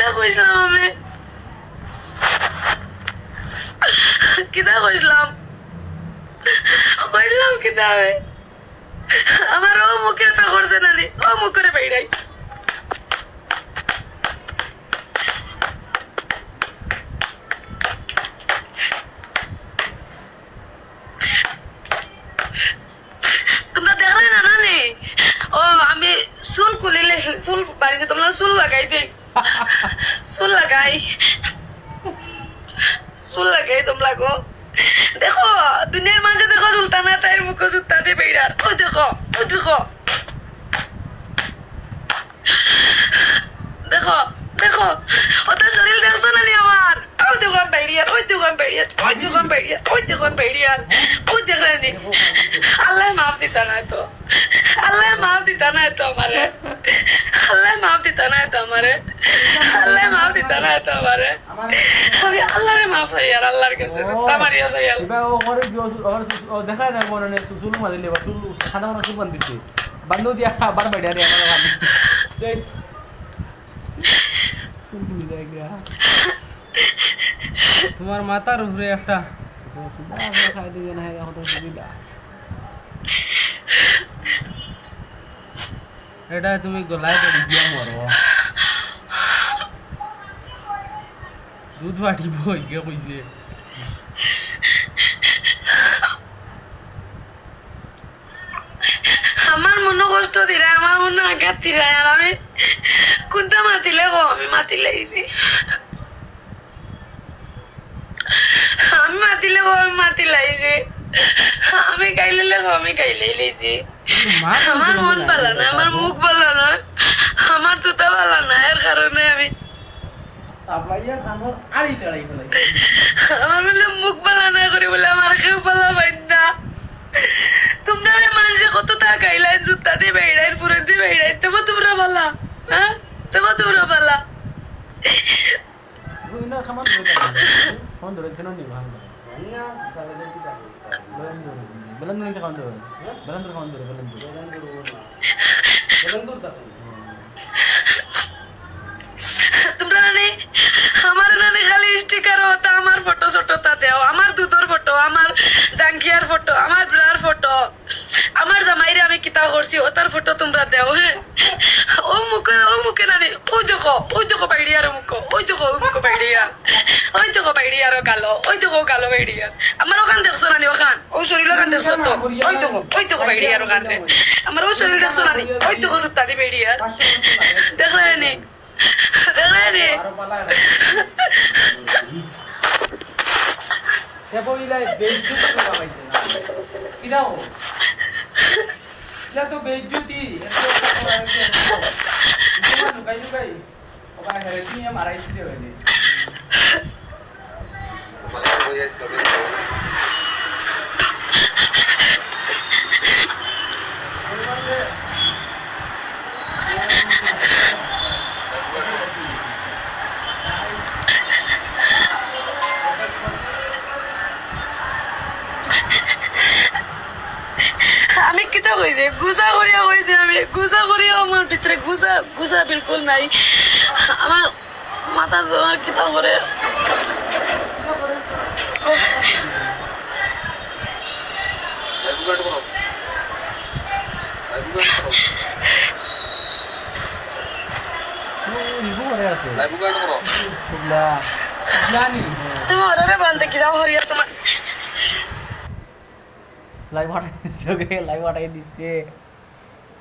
কিতা কইছিলাম আমি কিতা কইছিলাম কইলাম কিতা হবে আমার ও মুখে তা করছে না নি ও মুখ করে বেড়াই তোমরা দেখলে না না নি ও আমি চুল খুলিলে চুল বাড়িতে তোমরা চুল লাগাই দিই চুল লাগাই তোমরা গো দেখো দুনিয়ার মাঝে দেখো সুলতানা তাই মুখ জুতা দিয়ে বেড়ার ও দেখো দেখো দেখো ওটা শরীর দেখছো না নি আমার ওই দেখো বেড়িয়ার ওই দেখলে নি আল্লাহ মাফ দিতা না তো আমারে আমি আল্লাহরে মাফ চাই আর আল্লাহর কাছে জুতা মারিয়া চাই এবার ও করে ও দেখায় না মনে নেই চুল মারিলে বা চুল সাদা মনে চুল বান্ধিছে বান্ধব দিয়া আবার বেড়িয়া রে আমার বান্ধব চুল খুলে যায় গিয়া তোমার মাথার উপরে একটা সুদা খাই দিয়ে না এখন তো সুবিধা এটা তুমি গলায় করে দিয়া মরো দুধ বাটি বই কে কইছে আমার মনে কষ্ট দিলে আমার মনে আঘাত দিলে আর আমি কোনটা মাতিলে গো আমি মাতি লাইছি আমি গাইলে আমি গাইলেই লাইছি আমার মন ভালো না আমার মুখ ভালো না আমার জুতা ভালো না এর কারণে আমি তাবলাইয়া কানোর আড়ি তাড়াই ফেলাইছে আমার বলে মুখ ভালো না করি বলে আমার কেউ ভালো পাই না তোমরা মানুষে কত টাকা গাইলাই জুতা দিয়ে বেড়াই পুরে দিয়ে বেড়াই তোমরা ভালা হ্যাঁ তোমরা ভালা ওই না খামান ফোন ধরেছে না নি ভালো না সারাদিন কি যাবে বেলান্দুর নিতে খাওয়ান ধরে বেলান্দুর খাওয়ান ধরে বেলান্দুর দেখো তোমরা আমার খালি স্টিকার হতা আমার ফটো ছোটটা দেও আমার দুধর ফটো আমার জাঙ্গিয়ার ফটো আমার ব্লার ফটো আমার জামাইরে আমি কিতা করছি ওটার ফটো তোমরা দেও হ্যাঁ ও মুখে ওই দেখো বাইরিয়ার মুখ ওই দেখো বাইরিয়ার কালো ওই দেখো কালো বাইরিয়ার আমার ওখান দেখছো না ওখান ও শরীর ওখান দেখছো তো ওই দেখো বাইরিয়ার ওখান আমার ও শরীর দেখছো না ওই দেখো জুতা দি বাইরিয়ার দেখলে নি আরো পালায় না সে বইলাই বেইজ্জতি করা হইছে না কি দাও এটা তো বেইজ্জতি এত করা হইছে না লুকাই ওকা হেরে তুমি মারাইছি দে হইলে আমি কিতা কইছে গুসা করিয়া আমার ভিতরে গুসা বিলকুল নাই আমার মাথা কিতা করে তুমি ওরে বলতে কিতা হরিয়া তোমার লাইভ হাটাই দিচ্ছে